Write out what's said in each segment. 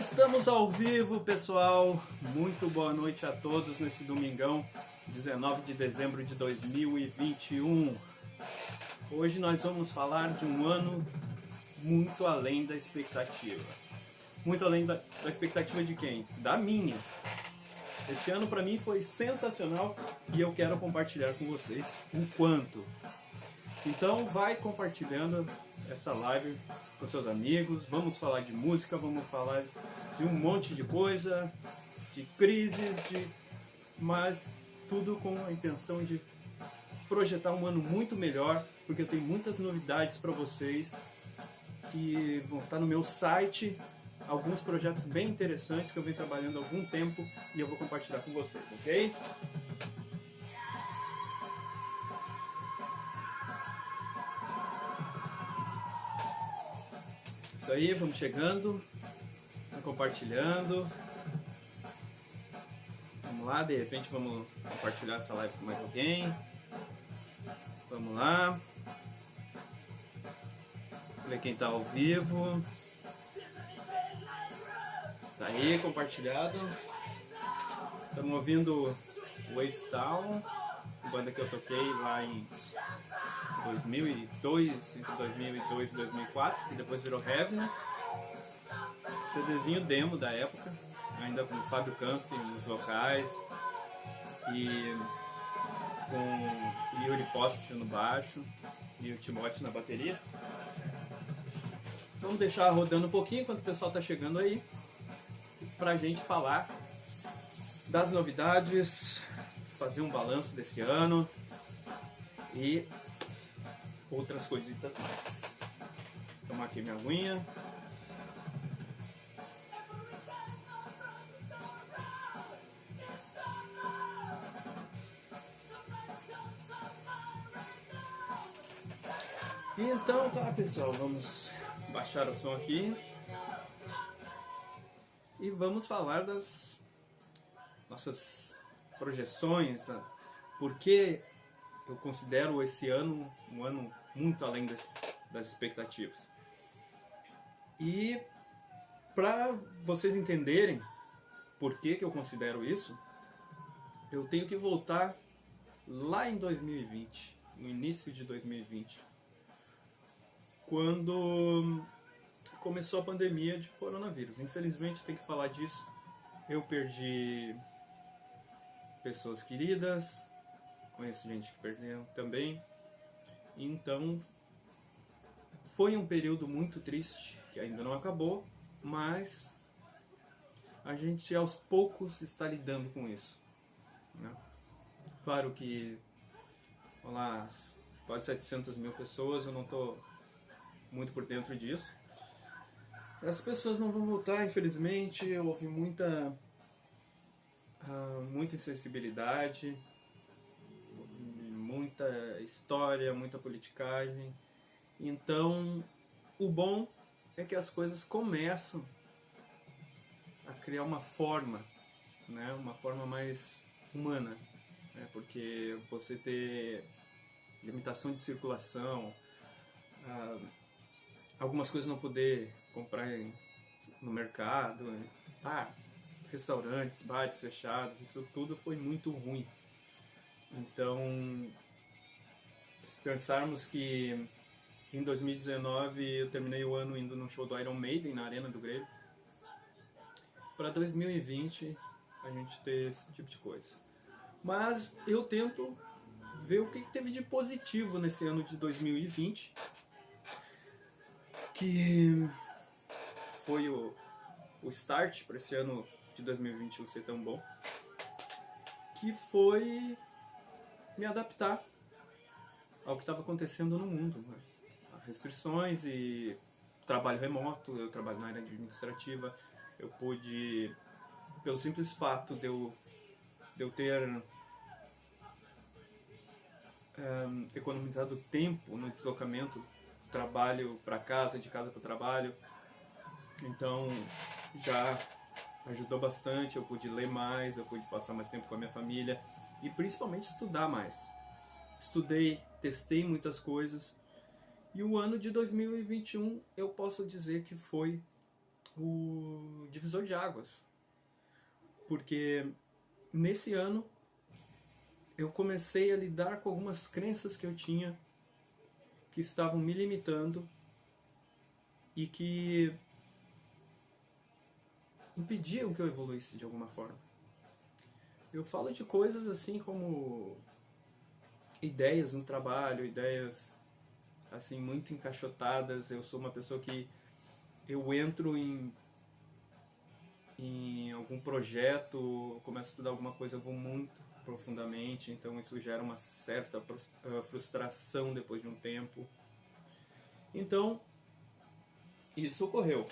Estamos ao vivo, pessoal. Muito boa noite a todos nesse domingão, 19 de dezembro de 2021. Hoje nós vamos falar de um ano muito além da expectativa. Muito além da expectativa de quem? Da minha. Esse ano para mim foi sensacional e eu quero compartilhar com vocês o quanto. Então vai compartilhando essa live com seus amigos, vamos falar de música, vamos falar de um monte de coisa, de crises, mas tudo com a intenção de projetar um ano muito melhor, porque eu tenho muitas novidades para vocês que vão estar no meu site, alguns projetos bem interessantes que eu venho trabalhando há algum tempo e eu vou compartilhar com vocês, ok? Isso aí, vamos chegando, compartilhando. Vamos lá, de repente vamos compartilhar essa live com mais alguém. Vamos lá. Ver quem está ao vivo. Tá aí, compartilhado. Estamos ouvindo Wave Town, banda que eu toquei lá em 2002 e 2004, que depois virou Heavy, né? CDzinho demo da época, ainda com o Fábio Campos nos vocais e com o Yuri Post no baixo e o Timóteo na bateria. Vamos deixar rodando um pouquinho enquanto o pessoal está chegando aí, pra gente falar das novidades, fazer um balanço desse ano e outras coisitas mais. Vou tomar aqui minha aguinha. Então tá, pessoal, vamos baixar o som aqui e vamos falar das nossas projeções, né? Porque eu considero esse ano um ano muito além das expectativas. E para vocês entenderem por que eu considero isso, eu tenho que voltar lá em 2020, no início de 2020, quando começou a pandemia de coronavírus. Infelizmente, tenho que falar disso. Eu perdi pessoas queridas, conheço gente que perdeu também. Então, foi um período muito triste, que ainda não acabou, mas a gente aos poucos está lidando com isso, né? Claro que, vamos lá, quase 700 mil pessoas, eu não estou muito por dentro disso. As pessoas não vão voltar, infelizmente. Houve muita insensibilidade, muita história, muita politicagem. Então, o bom é que as coisas começam a criar uma forma, né? Uma forma mais humana, né? Porque você ter limitação de circulação, algumas coisas não poder comprar no mercado, restaurantes, bares fechados, isso tudo foi muito ruim. Então, se pensarmos que em 2019 eu terminei o ano indo num show do Iron Maiden na Arena do Grêmio, para 2020 a gente ter esse tipo de coisa. Mas eu tento ver o que teve de positivo nesse ano de 2020, que foi o start para esse ano de 2021 ser tão bom, que foi me adaptar ao que estava acontecendo no mundo, né? Restrições e trabalho remoto. Eu trabalho na área administrativa. Eu pude, pelo simples fato de eu ter economizado tempo no deslocamento, trabalho para casa, de casa para o trabalho, então já ajudou bastante. Eu pude ler mais, eu pude passar mais tempo com a minha família e principalmente estudar mais. Estudei, testei muitas coisas, e o ano de 2021 eu posso dizer que foi o divisor de águas, porque nesse ano eu comecei a lidar com algumas crenças que eu tinha que estavam me limitando e que impediam que eu evoluísse de alguma forma. Eu falo de coisas assim como ideias no trabalho, ideias assim muito encaixotadas. Eu sou uma pessoa que eu entro em algum projeto, começo a estudar alguma coisa, eu vou muito profundamente, então isso gera uma certa frustração depois de um tempo. Então, isso ocorreu.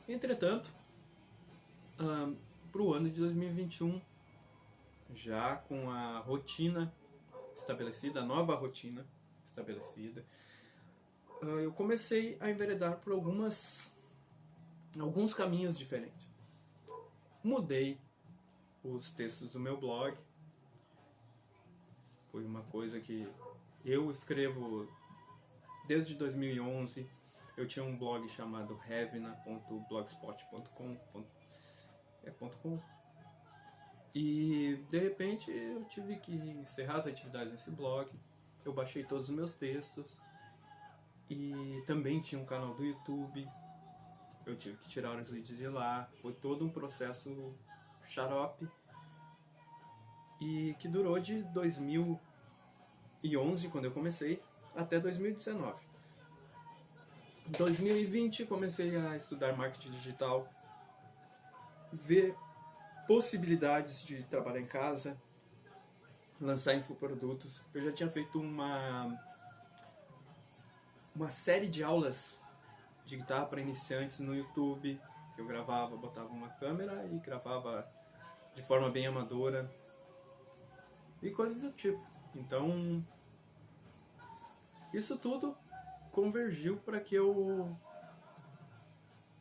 Entretanto, para o ano de 2021, já com a rotina estabelecida, a nova rotina estabelecida, eu comecei a enveredar por alguns caminhos diferentes. Mudei os textos do meu blog. Foi uma coisa que eu escrevo desde 2011. Eu tinha um blog chamado revna.blogspot.com. E de repente eu tive que encerrar as atividades nesse blog. Eu baixei todos os meus textos. E também tinha um canal do YouTube. Eu tive que tirar os vídeos de lá. Foi todo um processo xarope. E que durou de 2011, quando eu comecei, até 2019. Em 2020 comecei a estudar marketing digital, ver possibilidades de trabalhar em casa, lançar infoprodutos. Eu já tinha feito uma série de aulas de guitarra para iniciantes no YouTube. Eu gravava, botava uma câmera e gravava de forma bem amadora e coisas do tipo. Então, isso tudo convergiu para que eu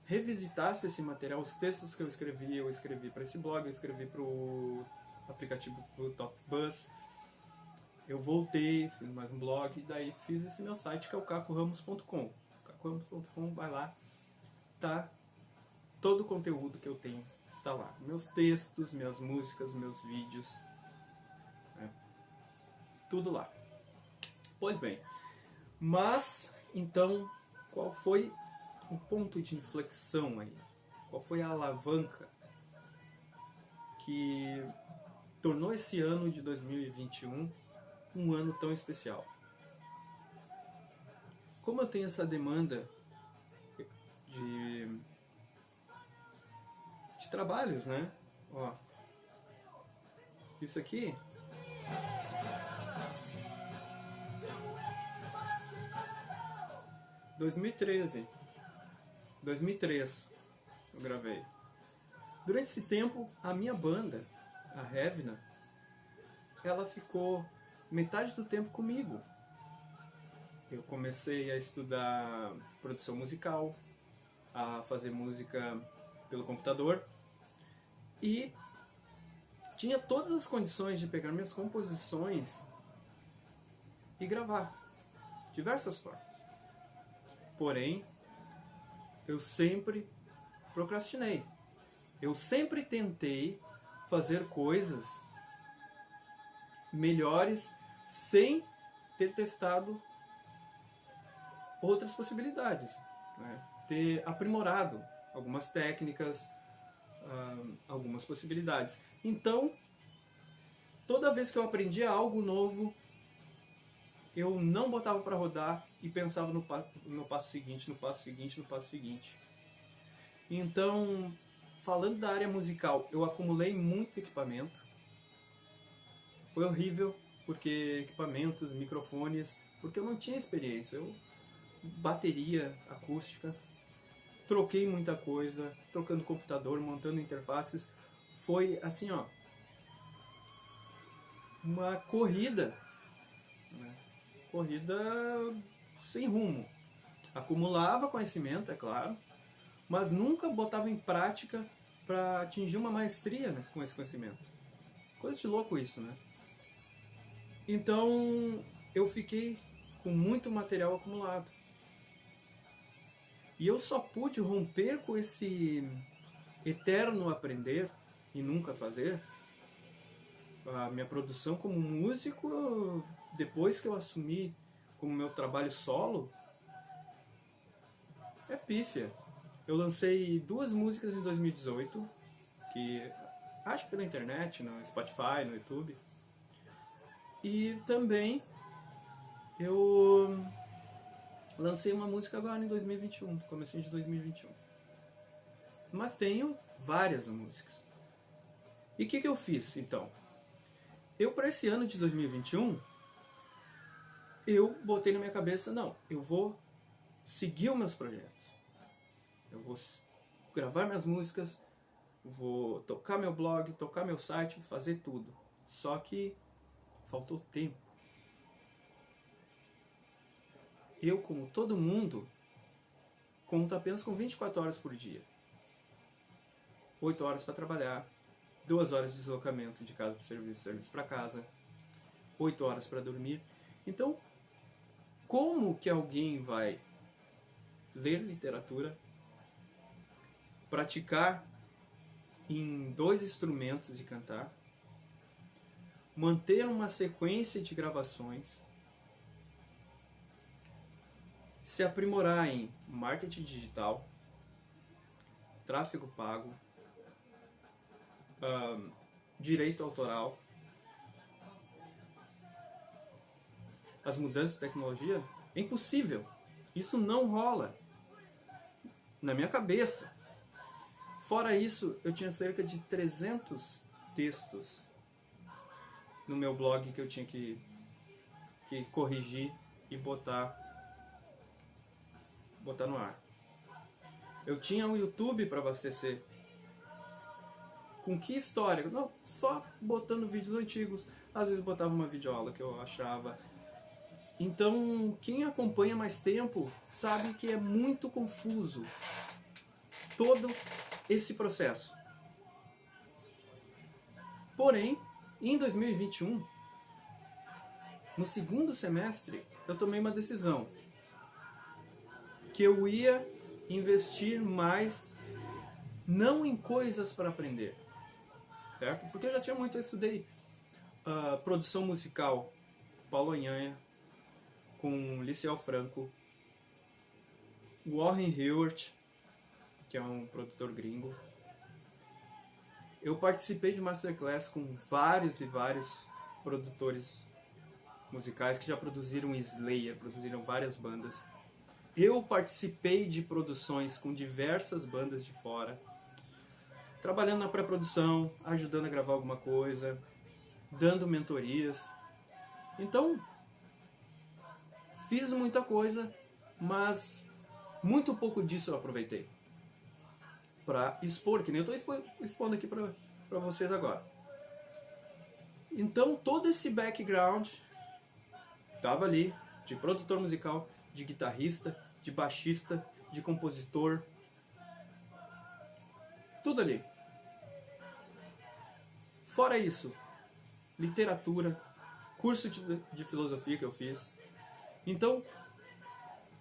revisitasse esse material. Os textos que eu escrevi para esse blog, eu escrevi para o aplicativo do Top Buzz. Eu voltei, fiz mais um blog e daí fiz esse meu site que é o cacoramos.com. cacoramos.com, vai lá, tá todo o conteúdo que eu tenho está lá. Meus textos, minhas músicas, meus vídeos, né? Tudo lá. Pois bem, mas então qual foi o ponto de inflexão aí? Qual foi a alavanca que tornou esse ano de 2021 um ano tão especial? Como eu tenho essa demanda de trabalhos, né? Ó, isso aqui em 2003 eu gravei. Durante esse tempo, a minha banda, a Revna, ela ficou metade do tempo comigo. Eu comecei a estudar produção musical, a fazer música pelo computador e tinha todas as condições de pegar minhas composições e gravar diversas formas. Porém, eu sempre procrastinei. Eu sempre tentei fazer coisas melhores sem ter testado outras possibilidades, né? Ter aprimorado algumas técnicas, algumas possibilidades. Então, toda vez que eu aprendia algo novo, eu não botava para rodar e pensava no passo seguinte, no passo seguinte, no passo seguinte. Então, falando da área musical, eu acumulei muito equipamento. Foi horrível, porque equipamentos, microfones, porque eu não tinha experiência. Bateria acústica, troquei muita coisa, trocando computador, montando interfaces. Foi assim, ó, uma corrida, né? Corrida sem rumo. Acumulava conhecimento, é claro, mas nunca botava em prática para atingir uma maestria, né, com esse conhecimento. Coisa de louco isso, né? Então eu fiquei com muito material acumulado. E eu só pude romper com esse eterno aprender e nunca fazer a minha produção como músico depois que eu assumi como meu trabalho solo. É pífia. Eu lancei 2 músicas em 2018, que acho pela internet, no Spotify, no YouTube. E também eu lancei uma música agora em 2021, comecinho de 2021. Mas tenho várias músicas. E o que eu fiz, então? Eu, para esse ano de 2021, eu botei na minha cabeça, não, eu vou seguir os meus projetos. Eu vou gravar minhas músicas, vou tocar meu blog, tocar meu site, fazer tudo. Só que faltou tempo. Eu, como todo mundo, conto apenas com 24 horas por dia. 8 horas para trabalhar, 2 horas de deslocamento de casa para o serviço, serviço para casa, 8 horas para dormir. Então, como que alguém vai ler literatura, praticar em 2 instrumentos de cantar, manter uma sequência de gravações, se aprimorar em marketing digital, tráfego pago, direito autoral, as mudanças de tecnologia? É impossível. Isso não rola na minha cabeça. Fora isso, eu tinha cerca de 300 textos no meu blog que eu tinha que corrigir e botar no ar. Eu tinha um YouTube para abastecer. Com que história? Não, só botando vídeos antigos. Às vezes botava uma videoaula que eu achava. Então, quem acompanha mais tempo sabe que é muito confuso todo esse processo. Porém, em 2021, no segundo semestre, eu tomei uma decisão. Que eu ia investir mais, não em coisas para aprender, certo? Porque eu já tinha muito, eu estudei produção musical, Paulo Anhanha, com Liceu Franco, Warren Hewart, que é um produtor gringo. Eu participei de masterclass com vários e vários produtores musicais que já produziram Slayer, produziram várias bandas. Eu participei de produções com diversas bandas de fora, trabalhando na pré-produção, ajudando a gravar alguma coisa, dando mentorias. Então, fiz muita coisa, mas muito pouco disso eu aproveitei para expor, que nem eu estou expondo aqui para vocês agora. Então, todo esse background estava ali, de produtor musical, de guitarrista, de baixista, de compositor, tudo ali. Fora isso, literatura, curso de filosofia que eu fiz. Então,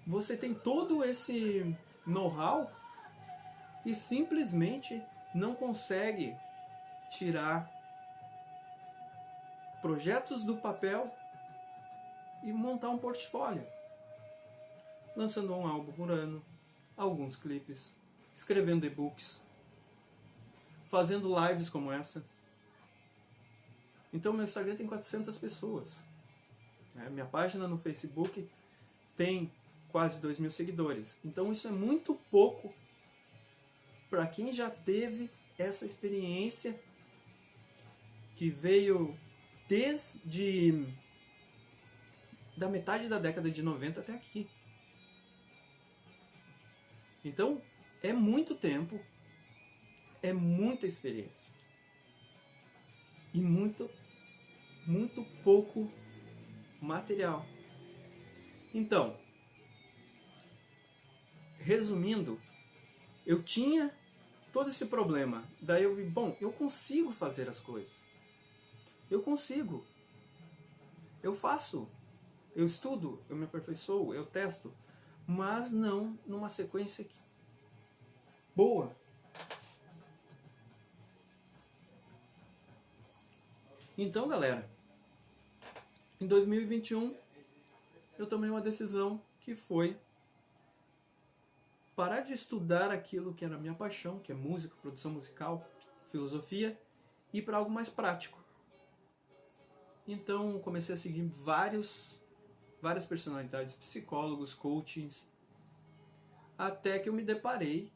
você tem todo esse know-how e simplesmente não consegue tirar projetos do papel e montar um portfólio. Lançando um álbum por ano, alguns clipes, escrevendo e-books, fazendo lives como essa. Então meu Instagram tem 400 pessoas. Minha página no Facebook tem quase 2.000 seguidores. Então isso é muito pouco para quem já teve essa experiência que veio desde da metade da década de 90 até aqui. Então, é muito tempo, é muita experiência e muito pouco material. Então, resumindo, eu tinha todo esse problema. Daí eu vi, bom, eu consigo fazer as coisas. Eu consigo. Eu faço. eu estudo, eu me aperfeiçoo, eu testo, mas não numa sequência boa. Então, galera, em 2021 eu tomei uma decisão que foi parar de estudar aquilo que era a minha paixão, que é música, produção musical, filosofia, e ir para algo mais prático. Então comecei a seguir várias personalidades, psicólogos, coachings, até que eu me deparei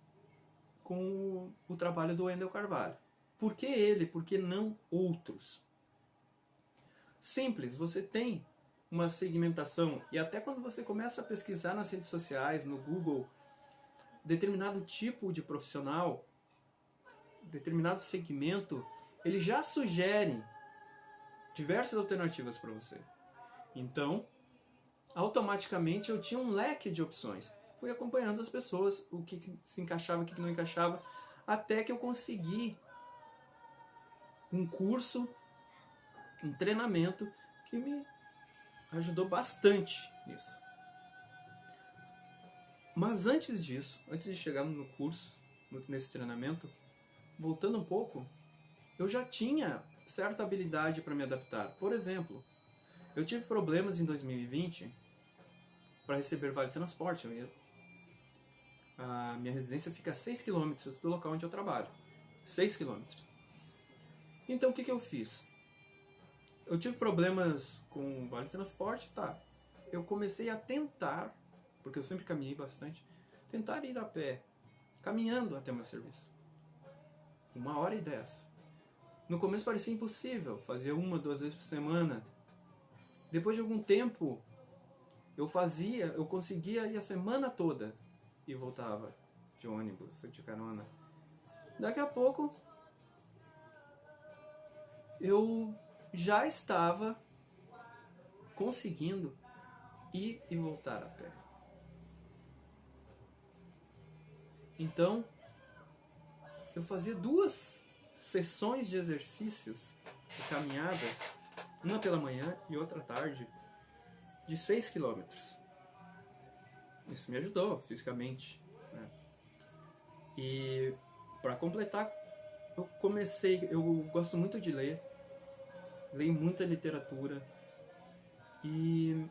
com o trabalho do Wendel Carvalho. Por que ele? Por que não outros? Simples, você tem uma segmentação, e até quando você começa a pesquisar nas redes sociais, no Google, determinado tipo de profissional, determinado segmento, ele já sugere diversas alternativas para você. Então, automaticamente eu tinha um leque de opções. Fui acompanhando as pessoas, o que se encaixava, o que não encaixava, até que eu consegui um curso, um treinamento que me ajudou bastante nisso. Mas antes disso, antes de chegar no curso, nesse treinamento, voltando um pouco, eu já tinha certa habilidade para me adaptar. Por exemplo, eu tive problemas em 2020 para receber vale transporte. A minha residência fica a 6 km do local onde eu trabalho. 6 km. Então o que eu fiz? Eu tive problemas com vale transporte, tá. Eu comecei a tentar, porque eu sempre caminhei bastante, tentar ir a pé, caminhando até o meu serviço. 1h10. No começo parecia impossível, fazia 1, 2 vezes por semana. Depois de algum tempo, eu conseguia ir a semana toda e voltava de ônibus, de carona. Daqui a pouco, eu já estava conseguindo ir e voltar a pé. Então, eu fazia 2 sessões de exercícios, de caminhadas, uma pela manhã e outra à tarde, de 6 km. Isso me ajudou fisicamente, né? E para completar, eu gosto muito de ler, leio muita literatura, e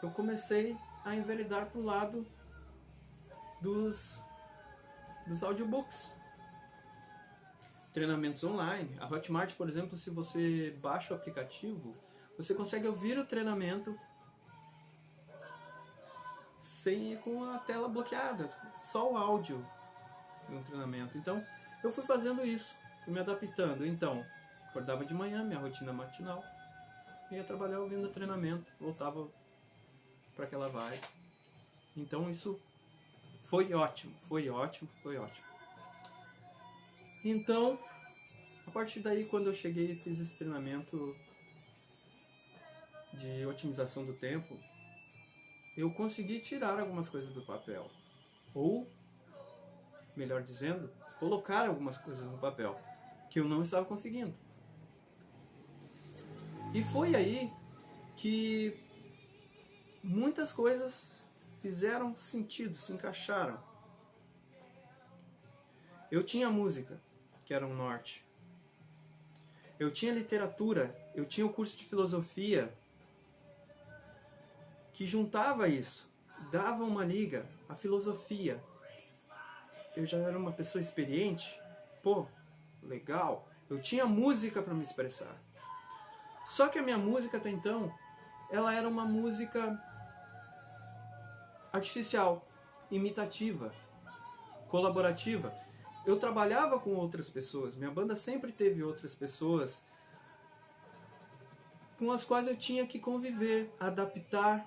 eu comecei a enveredar para o lado dos audiobooks, treinamentos online. A Hotmart, por exemplo, se você baixa o aplicativo, você consegue ouvir o treinamento com a tela bloqueada, só o áudio do treinamento. Então, eu fui fazendo isso, fui me adaptando. Então, acordava de manhã, minha rotina matinal, ia trabalhar ouvindo o treinamento, voltava para aquela vibe. Então, isso foi ótimo. Então, a partir daí, quando eu cheguei e fiz esse treinamento de otimização do tempo, eu consegui tirar algumas coisas do papel. Ou, melhor dizendo, colocar algumas coisas no papel que eu não estava conseguindo. E foi aí que muitas coisas fizeram sentido, se encaixaram. Eu tinha música, que era um norte. Eu tinha literatura, eu tinha o curso de filosofia, que juntava isso, dava uma liga, a filosofia. Eu já era uma pessoa experiente, legal. Eu tinha música para me expressar. Só que a minha música até então, ela era uma música artificial, imitativa, colaborativa. Eu trabalhava com outras pessoas, minha banda sempre teve outras pessoas com as quais eu tinha que conviver, adaptar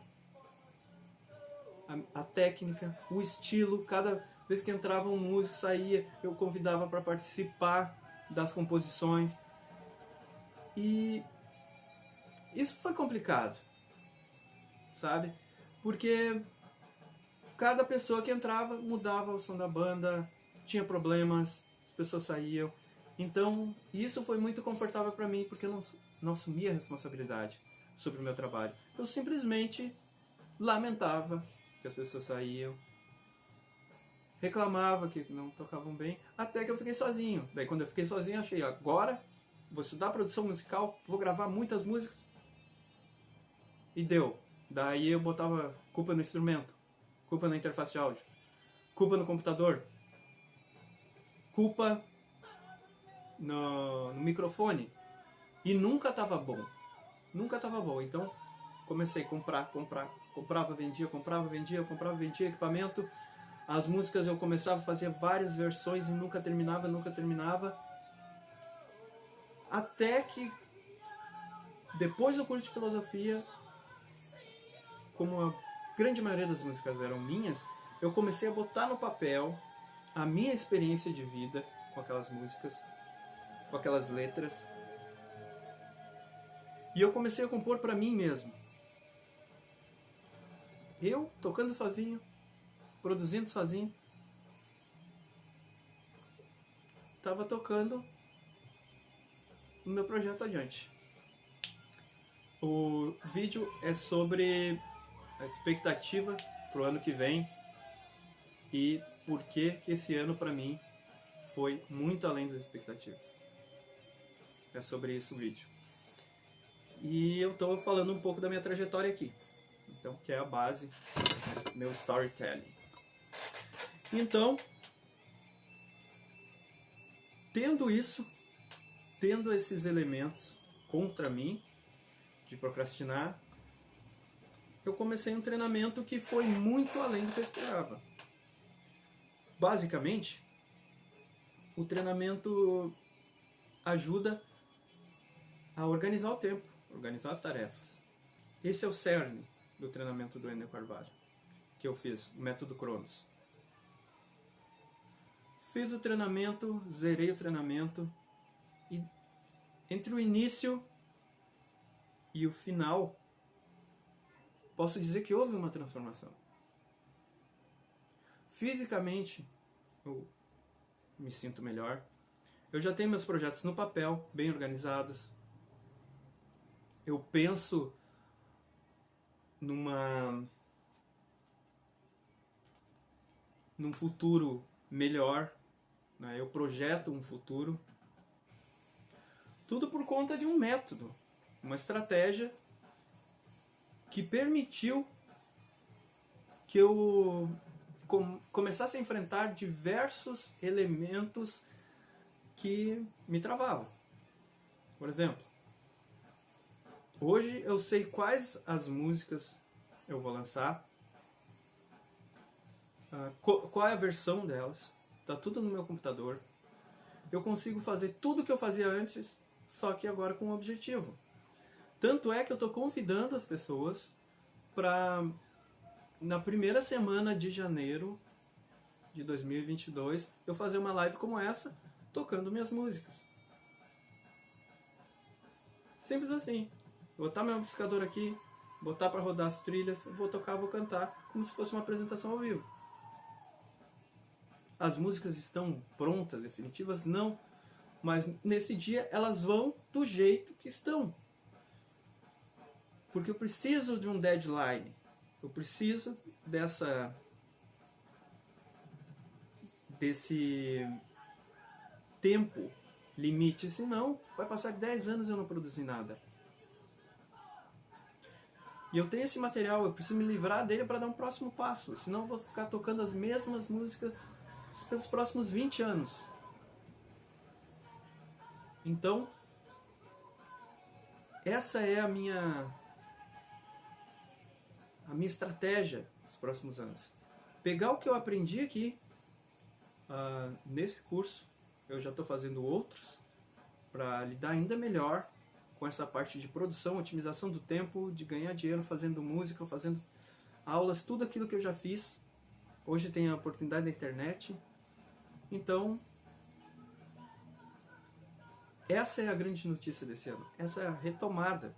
a técnica, o estilo. Cada vez que entrava um músico, saía, eu convidava para participar das composições. E isso foi complicado, sabe? Porque cada pessoa que entrava mudava o som da banda, tinha problemas, as pessoas saíam. Então, isso foi muito confortável para mim, porque eu não assumia a responsabilidade. sobre o meu trabalho. Eu simplesmente lamentava que as pessoas saíam, reclamava que não tocavam bem, até que eu fiquei sozinho. Daí quando eu fiquei sozinho, eu achei, agora vou estudar produção musical, vou gravar muitas músicas. E deu. Daí eu botava culpa no instrumento, culpa na interface de áudio, culpa no computador, culpa no microfone. E nunca estava bom. Nunca estava bom. Então comecei a comprar. Comprava, vendia equipamento. As músicas eu começava a fazer várias versões e nunca terminava. Até que depois do curso de filosofia, como a grande maioria das músicas eram minhas, eu comecei a botar no papel a minha experiência de vida com aquelas músicas, com aquelas letras. E eu comecei a compor para mim mesmo. Eu tocando sozinho, produzindo sozinho, estava tocando o meu projeto adiante. O vídeo é sobre a expectativa para o ano que vem e por que esse ano para mim foi muito além das expectativas. É sobre isso o vídeo. E eu estou falando um pouco da minha trajetória aqui, então, que é a base do meu storytelling. Então, tendo esses elementos contra mim, de procrastinar, eu comecei um treinamento que foi muito além do que eu esperava. Basicamente, o treinamento ajuda a organizar o tempo, organizar as tarefas. Esse é o cerne do treinamento do Enio Carvalho, que eu fiz, o método Cronos. Fiz o treinamento, zerei o treinamento, e entre o início e o final, posso dizer que houve uma transformação. Fisicamente, eu me sinto melhor. Eu já tenho meus projetos no papel, bem organizados. Eu penso num futuro melhor, né? Eu projeto um futuro. Tudo por conta de um método, uma estratégia que permitiu que eu começasse a enfrentar diversos elementos que me travavam. Por exemplo, hoje eu sei quais as músicas eu vou lançar, qual é a versão delas, está tudo no meu computador. Eu consigo fazer tudo o que eu fazia antes, só que agora com um objetivo. Tanto é que eu estou convidando as pessoas para, na primeira semana de janeiro de 2022, eu fazer uma live como essa, tocando minhas músicas. Simples assim. Botar meu amplificador aqui, botar para rodar as trilhas, vou tocar, vou cantar, como se fosse uma apresentação ao vivo. As músicas estão prontas, definitivas? Não. Mas nesse dia elas vão do jeito que estão. Porque eu preciso de um deadline. Eu preciso desse tempo limite. Senão, vai passar 10 anos e eu não produzir nada. E eu tenho esse material, eu preciso me livrar dele para dar um próximo passo. Senão eu vou ficar tocando as mesmas músicas pelos próximos 20 anos. Então, essa é a minha estratégia nos próximos anos. Pegar o que eu aprendi aqui, nesse curso, eu já estou fazendo outros, para lidar ainda melhor com essa parte de produção, otimização do tempo, de ganhar dinheiro fazendo música, fazendo aulas, tudo aquilo que eu já fiz. Hoje tem a oportunidade da internet. Então, essa é a grande notícia desse ano, essa é a retomada.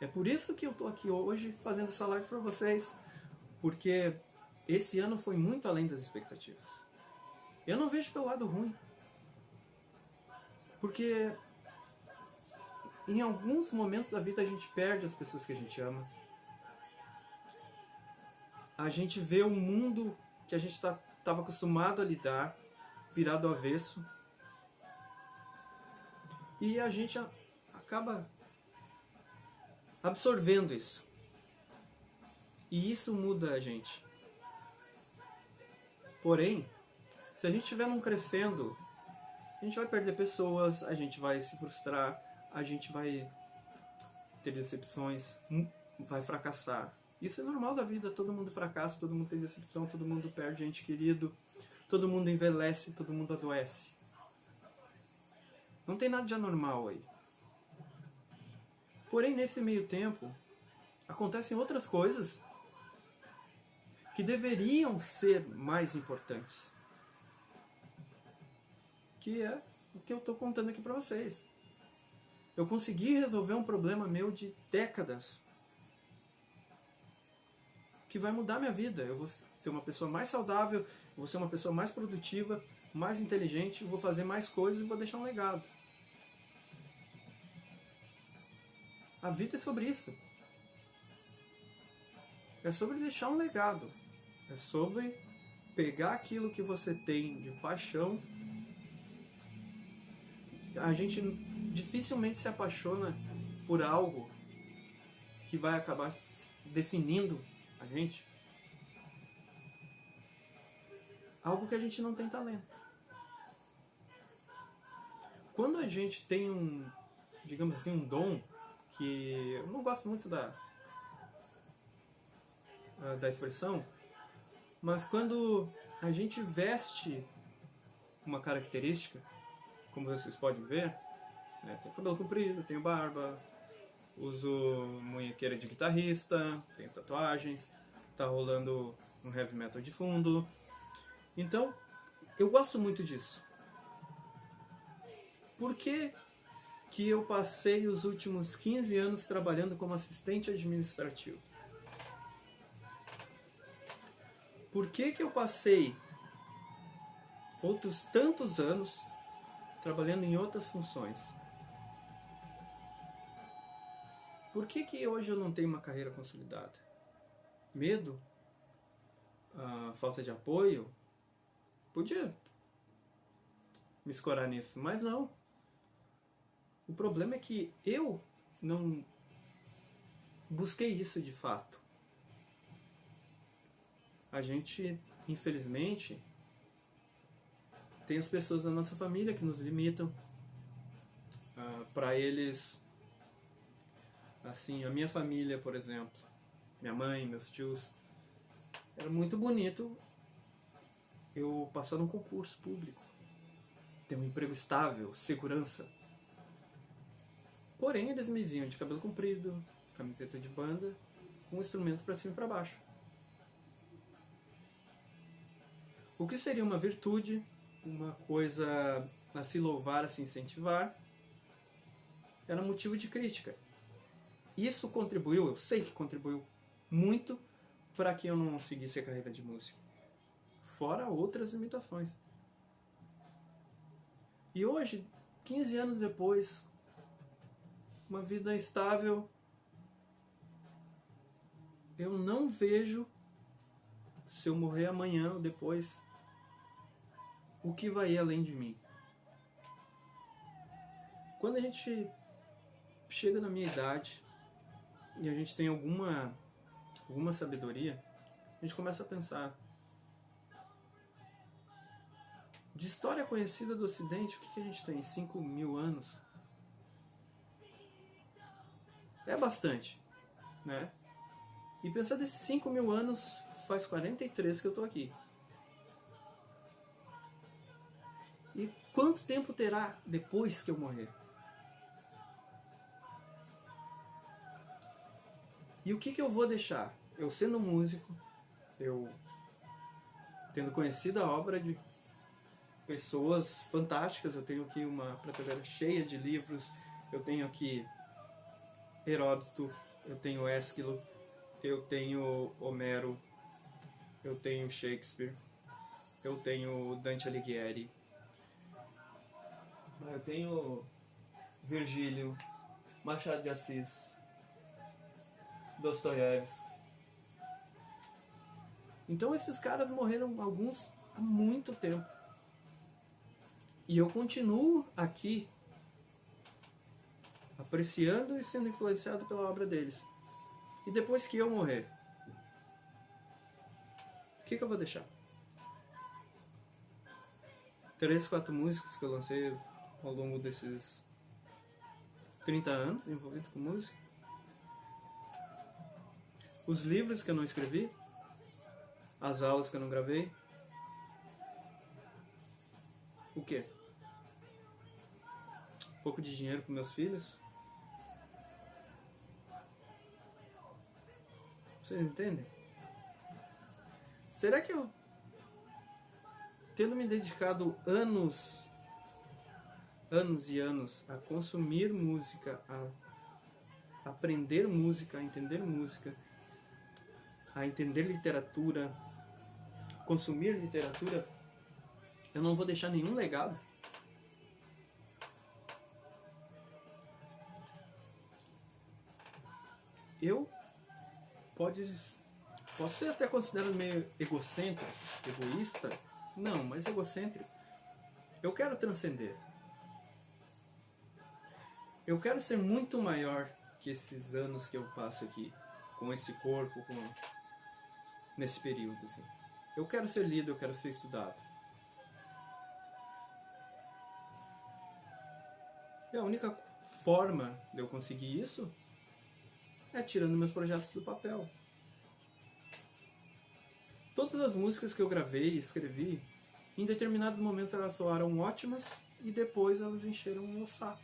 É por isso que eu estou aqui hoje fazendo essa live para vocês, porque esse ano foi muito além das expectativas. Eu não vejo pelo lado ruim, porque em alguns momentos da vida a gente perde as pessoas que a gente ama. A gente vê o mundo que a gente estava acostumado a lidar, virado ao avesso. E a gente acaba absorvendo isso. E isso muda a gente. Porém, se a gente estiver num crescendo, a gente vai perder pessoas, a gente vai se frustrar, a gente vai ter decepções, vai fracassar. Isso é normal da vida, todo mundo fracassa, todo mundo tem decepção, todo mundo perde ente querido, todo mundo envelhece, todo mundo adoece. Não tem nada de anormal aí. Porém, nesse meio tempo, acontecem outras coisas que deveriam ser mais importantes. Que é o que eu estou contando aqui para vocês. Eu consegui resolver um problema meu de décadas, que vai mudar minha vida. Eu vou ser uma pessoa mais saudável, eu vou ser uma pessoa mais produtiva, mais inteligente, vou fazer mais coisas e vou deixar um legado. A vida é sobre isso. É sobre deixar um legado. É sobre pegar aquilo que você tem de paixão. A gente dificilmente se apaixona por algo que vai acabar definindo a gente. Algo que a gente não tem talento. Quando a gente tem digamos assim, um dom, que eu não gosto muito da expressão, mas quando a gente veste uma característica, como vocês podem ver, né, tenho cabelo comprido, tenho barba, uso munhequeira de guitarrista, tenho tatuagens, tá rolando um heavy metal de fundo. Então, eu gosto muito disso. Por que que eu passei os últimos 15 anos trabalhando como assistente administrativo? Por que que eu passei outros tantos anos trabalhando em outras funções? Por que que hoje eu não tenho uma carreira consolidada? Medo? Falta de apoio? Podia me escorar nisso, mas não. O problema é que eu não busquei isso de fato. A gente, infelizmente, tem as pessoas da nossa família que nos limitam. Para eles, assim, a minha família, por exemplo, minha mãe, meus tios, era muito bonito eu passar num concurso público, ter um emprego estável, segurança. Porém, eles me viam de cabelo comprido, camiseta de banda, com um instrumento para cima e para baixo. O que seria uma virtude, uma coisa a se louvar, a se incentivar, era motivo de crítica. Isso contribuiu, eu sei que contribuiu muito para que eu não seguisse a carreira de músico. Fora outras limitações. E hoje, 15 anos depois, uma vida estável, eu não vejo, se eu morrer amanhã ou depois, o que vai ir além de mim. Quando a gente chega na minha idade e a gente tem alguma sabedoria, a gente começa a pensar: de história conhecida do Ocidente, o que a gente tem? 5.000 anos? É bastante, né? E pensar desses 5.000 anos, faz 43 que eu estou aqui. E quanto tempo terá depois que eu morrer? E o que eu vou deixar? Eu sendo músico, eu tendo conhecido a obra de pessoas fantásticas, eu tenho aqui uma prateleira cheia de livros, eu tenho aqui Heródoto, eu tenho Ésquilo, eu tenho Homero, eu tenho Shakespeare, eu tenho Dante Alighieri, eu tenho Virgílio, Machado de Assis, Dostoiévski. Então esses caras morreram, alguns, há muito tempo. E eu continuo aqui apreciando e sendo influenciado pela obra deles. E depois que eu morrer, o que eu vou deixar? 3, 4 músicas que eu lancei ao longo desses 30 anos envolvido com música. Os livros que eu não escrevi. As aulas que eu não gravei. O quê? Um pouco de dinheiro para meus filhos. Vocês entendem? Será que eu, tendo me dedicado anos e anos a consumir música, a aprender música, a entender música, a entender literatura, consumir literatura, eu não vou deixar nenhum legado? Eu posso ser até considerado meio egocêntrico, egoísta? Não, mas egocêntrico. Eu quero transcender. Eu quero ser muito maior que esses anos que eu passo aqui, com esse corpo, nesse período. Assim. Eu quero ser lido, eu quero ser estudado. E a única forma de eu conseguir isso é tirando meus projetos do papel. Todas as músicas que eu gravei e escrevi, em determinados momentos elas soaram ótimas e depois elas encheram o meu saco.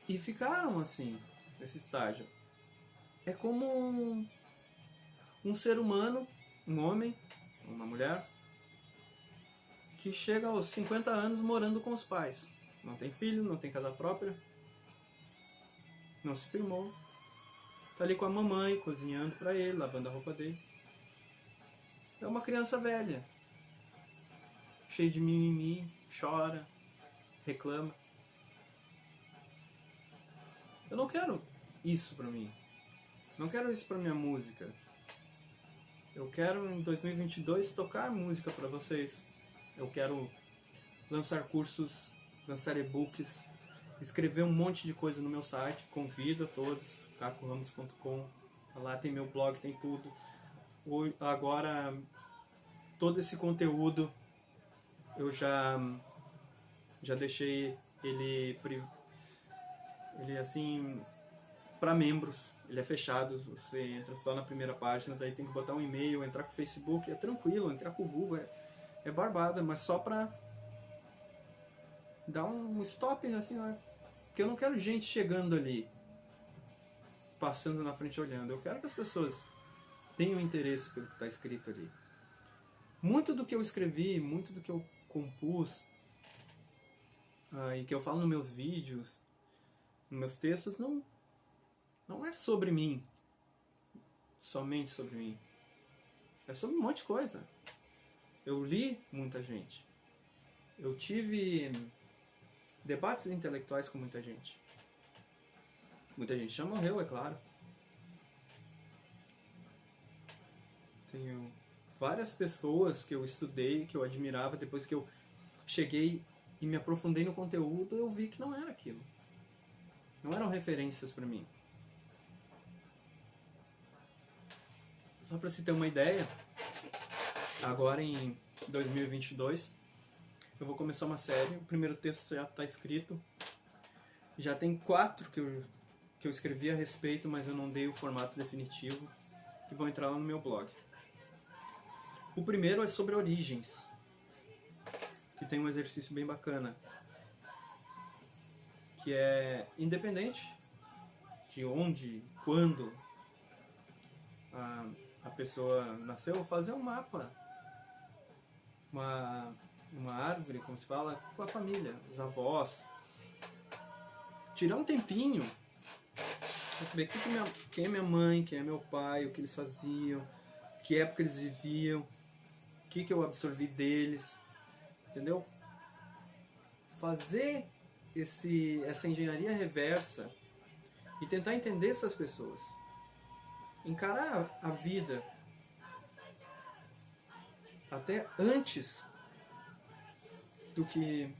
E ficaram assim, nesse estágio. É como um ser humano, um homem, uma mulher, que chega aos 50 anos morando com os pais. Não tem filho, não tem casa própria, não se firmou. Tá ali com a mamãe, cozinhando pra ele, lavando a roupa dele. É uma criança velha, cheia de mimimi, chora, reclama. Eu não quero isso pra mim. Não quero isso pra minha música. Eu quero em 2022 tocar música pra vocês. Eu quero lançar cursos, lançar e-books, escrever um monte de coisa no meu site. Convido a todos, cacoramos.com. Lá tem meu blog, tem tudo. Agora, todo esse conteúdo eu já deixei ele assim para membros. Ele é fechado, você entra só na primeira página, daí tem que botar um e-mail, entrar com o Facebook, é tranquilo, entrar com o Google é barbada, mas só pra dar um stop assim, ó, que eu não quero gente chegando ali, passando na frente olhando, eu quero que as pessoas tenham interesse pelo que está escrito ali. Muito do que eu escrevi, muito do que eu compus, e que eu falo nos meus vídeos, nos meus textos, não é sobre mim, somente sobre mim. É sobre um monte de coisa. Eu li muita gente. Eu tive debates intelectuais com muita gente. Muita gente já morreu, é claro. Tenho várias pessoas que eu estudei, que eu admirava, depois que eu cheguei e me aprofundei no conteúdo, eu vi que não era aquilo. Não eram referências para mim. Só para se ter uma ideia, agora em 2022, eu vou começar uma série. O primeiro texto já está escrito. Já tem 4 que eu escrevi a respeito, mas eu não dei o formato definitivo, que vão entrar lá no meu blog. O primeiro é sobre origens, que tem um exercício bem bacana, que é independente de onde, quando a pessoa nasceu, fazer um mapa, uma árvore, como se fala, com a família, os avós. Tirar um tempinho para saber quem é minha mãe, quem é meu pai, o que eles faziam, que época eles viviam, o que eu absorvi deles, entendeu? Fazer essa engenharia reversa e tentar entender essas pessoas. Encarar a vida até antes do que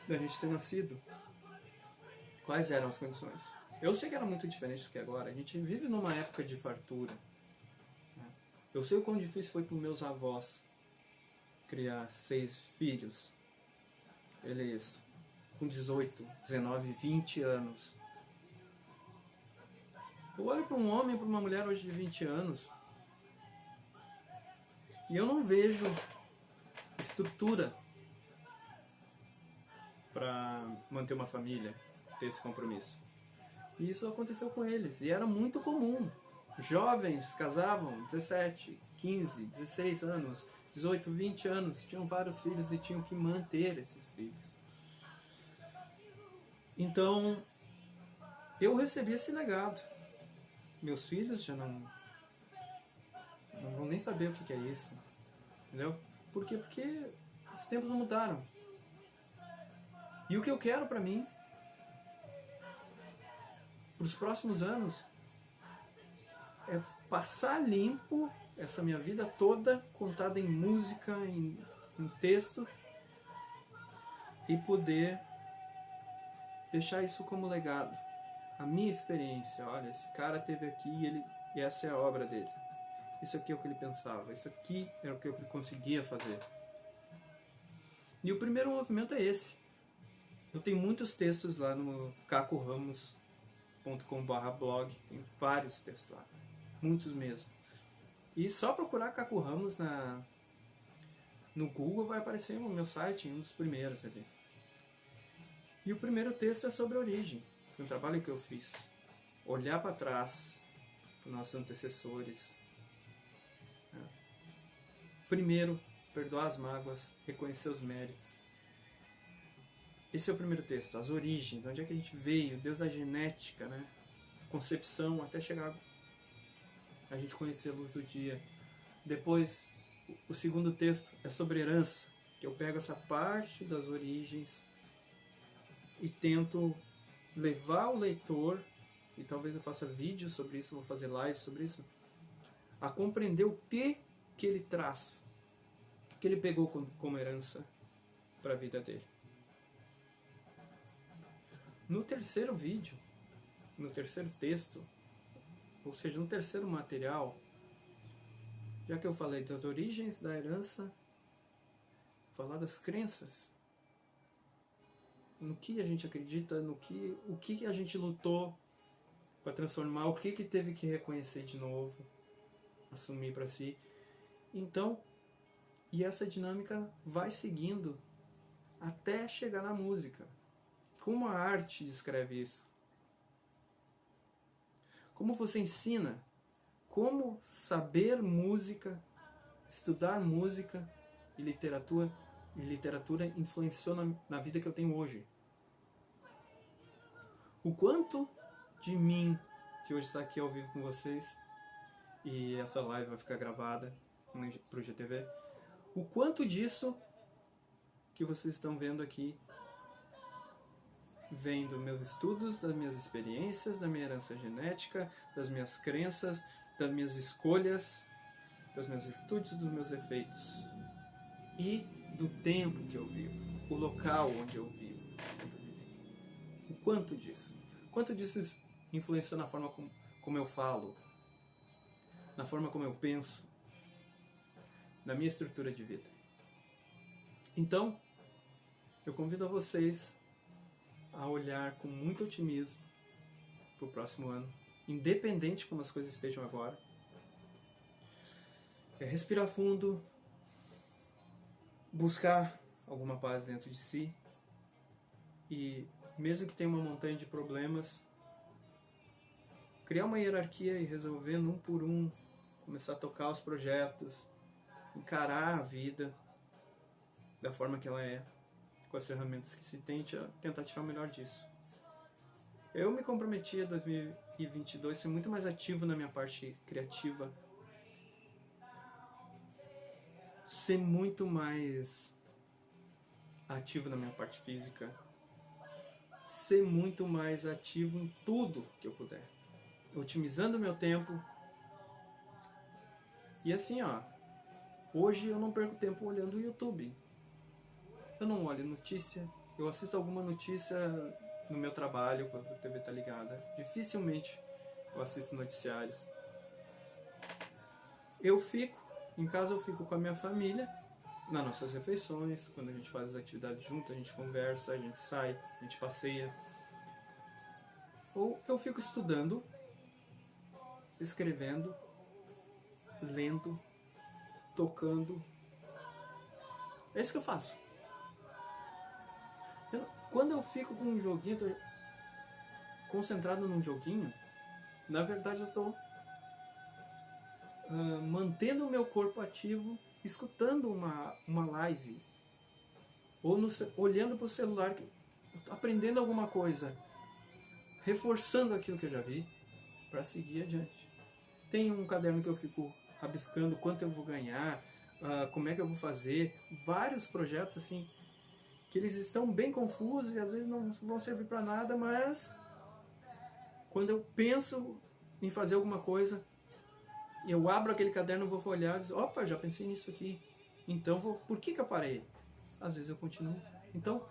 da gente ter nascido. Quais eram as condições? Eu sei que era muito diferente do que agora. A gente vive numa época de fartura. Eu sei o quão difícil foi para os meus avós criar 6 filhos. Eles com 18, 19, 20 anos. Eu olho para um homem e para uma mulher hoje de 20 anos e eu não vejo estrutura para manter uma família, ter esse compromisso. E isso aconteceu com eles, e era muito comum. Jovens casavam 17, 15, 16 anos, 18, 20 anos, tinham vários filhos e tinham que manter esses filhos. Então, eu recebi esse legado. Meus filhos já não vão nem saber o que é isso, entendeu? Por quê? Porque os tempos mudaram. E o que eu quero pra mim, para os próximos anos, é passar limpo essa minha vida toda, contada em música, em texto, e poder deixar isso como legado. A minha experiência, olha, esse cara esteve aqui e essa é a obra dele. Isso aqui é o que ele pensava, isso aqui era o que ele conseguia fazer. E o primeiro movimento é esse. Eu tenho muitos textos lá no cacuramos.com.br/blog, tem vários textos lá, muitos mesmo. E só procurar Caco Ramos no Google vai aparecer o meu site, um dos primeiros ali. E o primeiro texto é sobre a origem, um trabalho que eu fiz. Olhar para trás, para os nossos antecessores. Primeiro, perdoar as mágoas, reconhecer os méritos. Esse é o primeiro texto, as origens, onde é que a gente veio, Deus da genética, né? Concepção, até chegar a gente conhecer a luz do dia. Depois, o segundo texto é sobre herança, que eu pego essa parte das origens e tento levar o leitor, e talvez eu faça vídeo sobre isso, vou fazer live sobre isso, a compreender o que ele traz, o que ele pegou como herança para a vida dele. No terceiro vídeo, no terceiro texto, ou seja, no terceiro material, já que eu falei das origens da herança, falar das crenças, no que a gente acredita, o que a gente lutou para transformar, o que teve que reconhecer de novo, assumir para si. Então, e essa dinâmica vai seguindo até chegar na música. Como a arte descreve isso? Como você ensina? Como saber música, estudar música e literatura influenciou na vida que eu tenho hoje? O quanto de mim, que hoje está aqui ao vivo com vocês, e essa live vai ficar gravada para o GTV, o quanto disso que vocês estão vendo aqui vem dos meus estudos, das minhas experiências, da minha herança genética, das minhas crenças, das minhas escolhas, das minhas virtudes, dos meus efeitos e do tempo que eu vivo, o local onde eu vivo. O quanto disso? Quanto disso influenciou na forma como eu falo, na forma como eu penso, na minha estrutura de vida. Então, eu convido a vocês a olhar com muito otimismo para o próximo ano, independente como as coisas estejam agora. Respirar fundo, buscar alguma paz dentro de si e, mesmo que tenha uma montanha de problemas, criar uma hierarquia e resolver um por um, começar a tocar os projetos, encarar a vida da forma que ela é, com as ferramentas que se tente, tentar tirar o melhor disso. Eu me comprometi a 2022 ser muito mais ativo na minha parte criativa, ser muito mais ativo na minha parte física, ser muito mais ativo em tudo que eu puder, otimizando meu tempo. E assim, ó, hoje eu não perco tempo olhando o YouTube. Eu não olho notícia, eu assisto alguma notícia no meu trabalho, quando a TV tá ligada. Dificilmente eu assisto noticiários. Em casa eu fico com a minha família, nas nossas refeições, quando a gente faz as atividades junto, a gente conversa, a gente sai, a gente passeia. Ou eu fico estudando, escrevendo, lendo, tocando. É isso que eu faço. Quando eu fico com um joguinho, tô concentrado num joguinho, na verdade eu estou mantendo o meu corpo ativo, escutando uma live, ou olhando para o celular, aprendendo alguma coisa, reforçando aquilo que eu já vi, para seguir adiante. Tem um caderno que eu fico rabiscando quanto eu vou ganhar, como é que eu vou fazer, vários projetos assim, que eles estão bem confusos e às vezes não vão servir para nada, mas quando eu penso em fazer alguma coisa, eu abro aquele caderno, vou folhear e digo, opa, já pensei nisso aqui, então por que eu parei? Às vezes eu continuo. Então,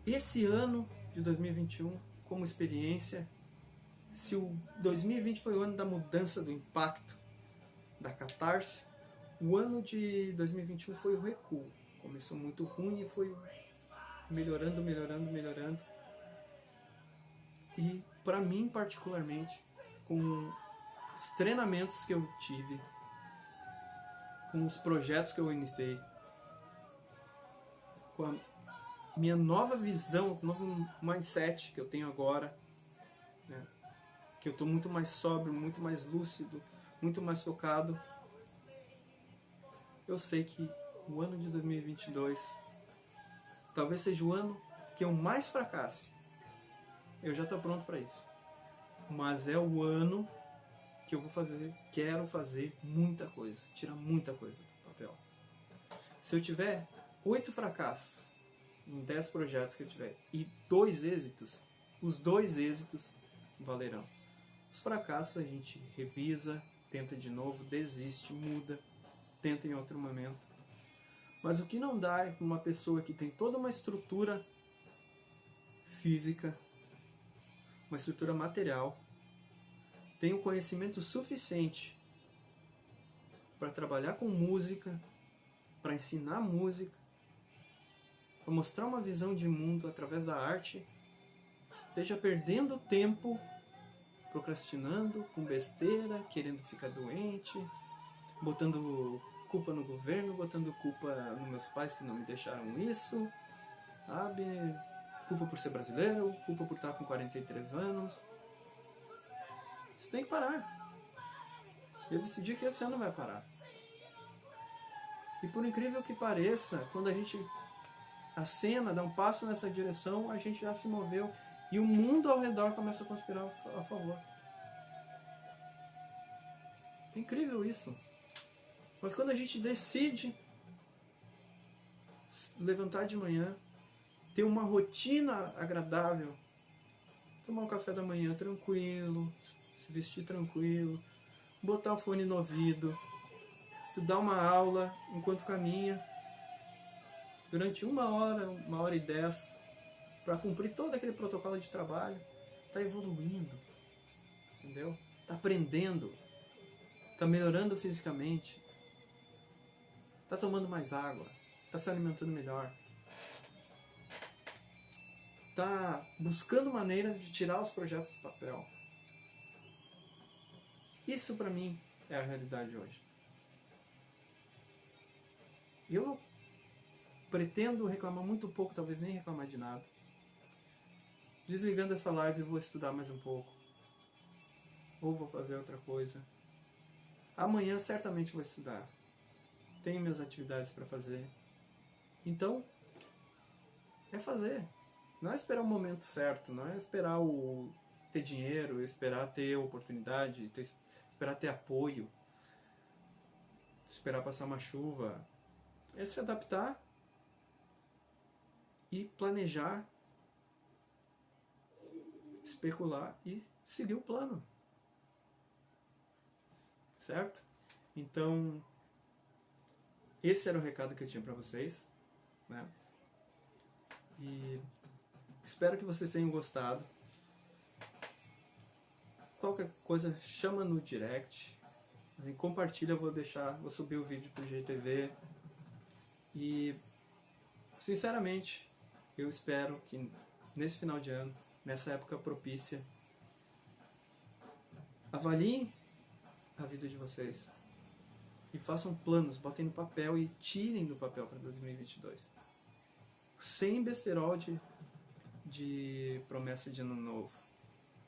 esse ano de 2021, como experiência, se o 2020 foi o ano da mudança, do impacto, da catarse, o ano de 2021 foi o recuo. Começou muito ruim e foi melhorando, melhorando, melhorando. E para mim particularmente, com os treinamentos que eu tive, com os projetos que eu iniciei, com a minha nova visão, o novo mindset que eu tenho agora, né? Que eu estou muito mais sóbrio, muito mais lúcido, muito mais focado, eu sei que o ano de 2022 talvez seja o ano que eu mais fracasse. Eu já estou pronto para isso. Mas é o ano que eu quero fazer muita coisa, tirar muita coisa do papel. Se eu tiver 8 fracassos em 10 projetos que eu tiver e 2 êxitos, os 2 êxitos valerão. Os fracassos a gente revisa, tenta de novo, desiste, muda, tenta em outro momento. Mas o que não dá é uma pessoa que tem toda uma estrutura física, uma estrutura material, tem o conhecimento suficiente para trabalhar com música, para ensinar música, para mostrar uma visão de mundo através da arte, esteja perdendo tempo, procrastinando, com besteira, querendo ficar doente, botando culpa no governo, botando culpa nos meus pais que não me deixaram isso, sabe? Culpa por ser brasileiro, culpa por estar com 43 anos. Isso tem que parar. Eu decidi que esse ano vai parar. E por incrível que pareça, quando a gente acena, dá um passo nessa direção, a gente já se moveu e o mundo ao redor começa a conspirar a favor. É incrível isso. Mas quando a gente decide levantar de manhã, ter uma rotina agradável, tomar um café da manhã tranquilo, se vestir tranquilo, botar o fone no ouvido, estudar uma aula enquanto caminha, durante 1 hora e 10, para cumprir todo aquele protocolo de trabalho, está evoluindo, entendeu? Está aprendendo, está melhorando fisicamente, está tomando mais água, está se alimentando melhor, está buscando maneiras de tirar os projetos do papel. Isso para mim é a realidade hoje. Eu pretendo reclamar muito pouco, talvez nem reclamar de nada. Desligando essa live, eu vou estudar mais um pouco. Ou vou fazer outra coisa. Amanhã certamente vou estudar. Tenho minhas atividades para fazer. Então, é fazer. Não é esperar o momento certo, não é esperar ter dinheiro, esperar ter oportunidade, esperar ter apoio, esperar passar uma chuva. É se adaptar e planejar especular e seguir o plano. Certo? Então, esse era o recado que eu tinha para vocês, né? E espero que vocês tenham gostado. Qualquer coisa, chama no direct, assim, compartilha, vou subir o vídeo pro GTV. E sinceramente, eu espero que nesse final de ano, nessa época propícia, avaliem a vida de vocês e façam planos, botem no papel e tirem do papel para 2022. Sem besterol de promessa de ano novo,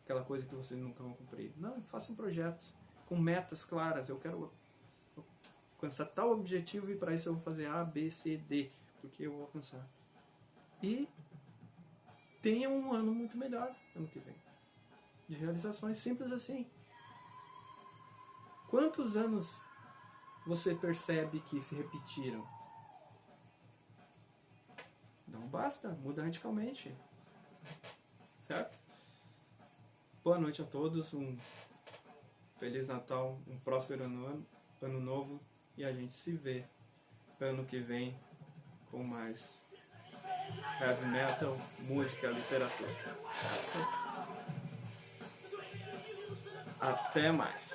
aquela coisa que vocês nunca vão cumprir. Não, façam projetos com metas claras. Eu quero alcançar tal objetivo e para isso eu vou fazer A, B, C, D, porque eu vou alcançar. E tenham um ano muito melhor ano que vem, de realizações, simples assim. Quantos anos você percebe que se repetiram? Não basta, muda radicalmente. Certo? Boa noite a todos, um Feliz Natal, um próspero ano novo, e a gente se vê ano que vem com mais heavy metal, música, literatura. Até mais!